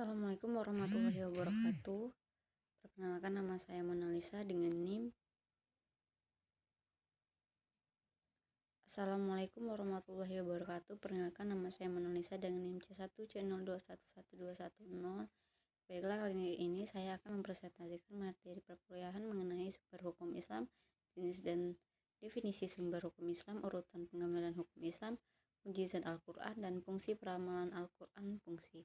Assalamualaikum warahmatullahi wabarakatuh. Perkenalkan, nama saya Mona Lisa dengan NIM. Assalamualaikum warahmatullahi wabarakatuh. Perkenalkan, nama saya Mona Lisa dengan NIM C1C02111210. Baiklah, kali ini saya akan mempresentasikan materi perkuliahan mengenai sumber hukum Islam, jenis dan definisi sumber hukum Islam, urutan pengambilan hukum Islam, mukjizat Al-Quran dan fungsi peramalan Al-Quran, fungsi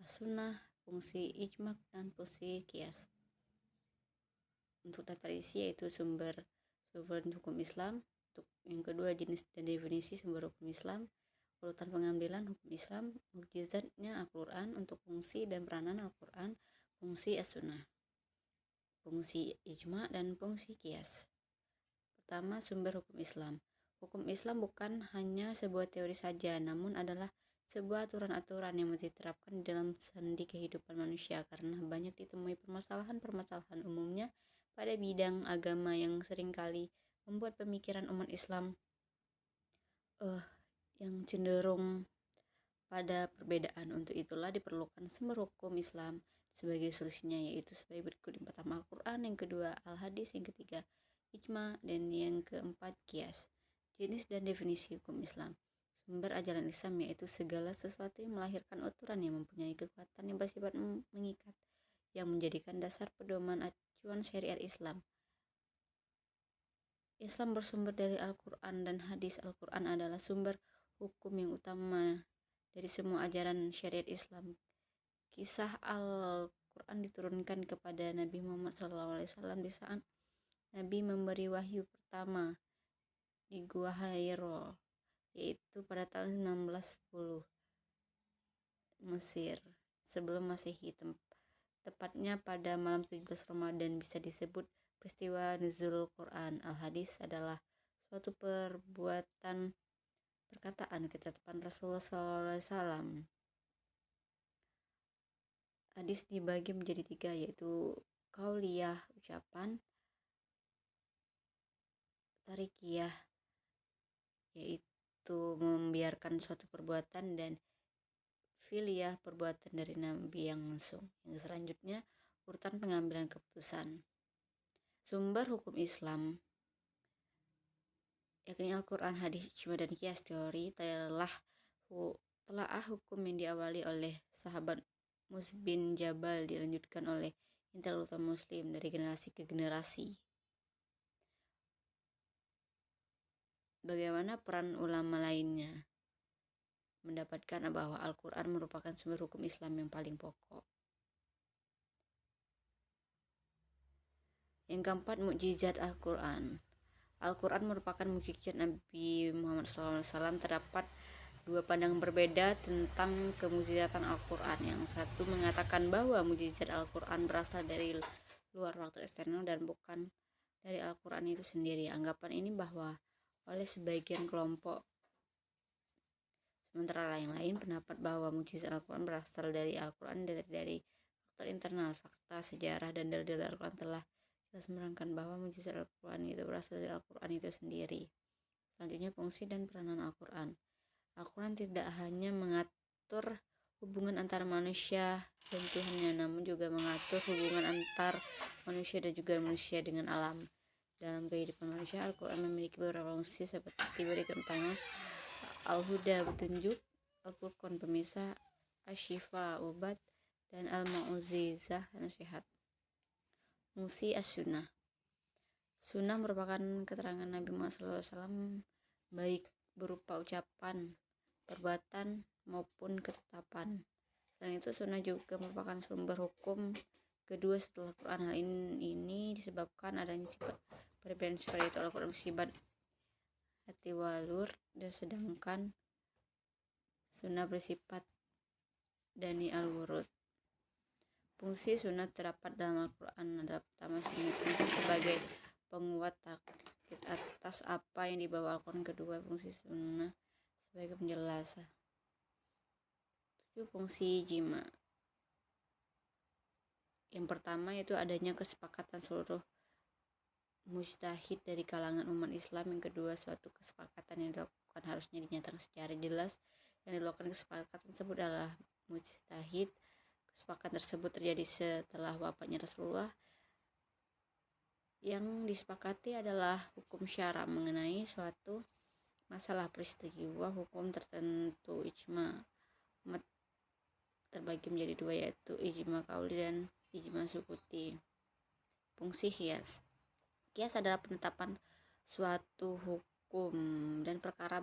as-sunnah, fungsi ijma' dan fungsi qiyas. Untuk daftar isi yaitu sumber hukum Islam, untuk yang kedua jenis dan definisi sumber hukum Islam, urutan pengambilan hukum Islam, mukjizatnya Al-Quran, untuk fungsi dan peranan Al-Quran, fungsi as-sunnah, fungsi ijma' dan fungsi qiyas. Pertama, sumber hukum Islam. Hukum Islam bukan hanya sebuah teori saja, namun adalah sebuah aturan-aturan yang diterapkan di dalam sendi kehidupan manusia, karena banyak ditemui permasalahan-permasalahan umumnya pada bidang agama yang seringkali membuat pemikiran umat Islam yang cenderung pada perbedaan. Untuk itulah diperlukan sumber hukum Islam sebagai solusinya, yaitu sebagai berikut. Yang pertama Al-Quran, yang kedua Al-Hadis, yang ketiga ijma', dan yang keempat qiyas. Jenis dan definisi hukum Islam. Sumber ajaran Islam yaitu segala sesuatu yang melahirkan aturan yang mempunyai kekuatan yang bersifat mengikat, yang menjadikan dasar pedoman acuan syariat Islam. Islam bersumber dari Al-Quran dan hadis. Al-Quran adalah sumber hukum yang utama dari semua ajaran syariat Islam. Kisah Al-Quran diturunkan kepada Nabi Muhammad SAW di saat Nabi memberi wahyu pertama di Gua Hira, yaitu pada tahun 1910 Mesir sebelum Masehi, tepatnya pada malam 17 Ramadan. Bisa disebut peristiwa nuzul Quran. Al-Hadis adalah suatu perkataan ketetapan Rasulullah SAW. Hadis dibagi menjadi 3, yaitu qauliyah, ucapan, tarikiyah, yaitu membiarkan suatu perbuatan, dan fi'liyah, perbuatan dari Nabi yang langsung. Yang selanjutnya urutan pengambilan keputusan. Sumber hukum Islam yakni Al-Quran, hadis, ijma' dan qiyas. Teori telah hukum yang diawali oleh sahabat Mu'adz bin Jabal dilanjutkan oleh intelektual muslim dari generasi ke generasi. Bagaimana peran ulama lainnya mendapatkan bahwa Al-Quran merupakan sumber hukum Islam yang paling pokok. Yang keempat, mukjizat Al-Quran. Al-Quran merupakan mukjizat Nabi Muhammad SAW. Terdapat dua pandangan berbeda tentang kemukjizatan Al-Quran. Yang satu mengatakan bahwa mukjizat Al-Quran berasal dari luar faktor eksternal dan bukan dari Al-Quran itu sendiri. Anggapan ini bahwa oleh sebagian kelompok. Sementara yang lain pendapat bahwa mukjizat Al-Quran berasal dari Al-Quran dari faktor internal. Fakta, sejarah, dan dalil Al-Quran telah jelas menerangkan bahwa mukjizat Al-Quran itu berasal dari Al-Quran itu sendiri. Selanjutnya, fungsi dan peranan Al-Quran. Al-Quran tidak hanya mengatur hubungan antara manusia dan Tuhannya, namun juga mengatur hubungan antar manusia dan juga manusia dengan alam. Dalam kehidupan manusia, Al-Quran memiliki beberapa fungsi seperti berikan pandangan, Al-Huda, petunjuk, Al-Furqan, pemisah, Asy-Syifa, obat, dan Al-Mau'izah, nasihat. Fungsi as-sunnah. Sunnah merupakan keterangan Nabi Muhammad SAW, baik berupa ucapan, perbuatan, maupun ketetapan. Selain itu, sunnah juga merupakan sumber hukum kedua setelah Quran. Hal ini disebabkan adanya sifat perbedaan seperti itu. Al-Quran bersifat hati walur, dan sedangkan sunnah bersifat dani al-wurud. Fungsi sunnah terdapat dalam Al-Quran. Ada pertama, fungsi sebagai penguat takkit atas apa yang dibawa Al-Quran. Kedua, fungsi sunnah sebagai penjelasan. 7. Fungsi jima. Yang pertama yaitu adanya kesepakatan seluruh mujtahid dari kalangan umat Islam. Yang kedua, suatu kesepakatan yang dilakukan harusnya dinyatakan secara jelas. Yang dilakukan kesepakatan tersebut adalah mujtahid. Kesepakatan tersebut terjadi setelah wafatnya Rasulullah. Yang disepakati adalah hukum syara mengenai suatu masalah peristiwa hukum tertentu. Ijma umat terbagi menjadi dua, yaitu ijma kauli dan ijma sukuti. Fungsi kias adalah penetapan suatu hukum dan perkara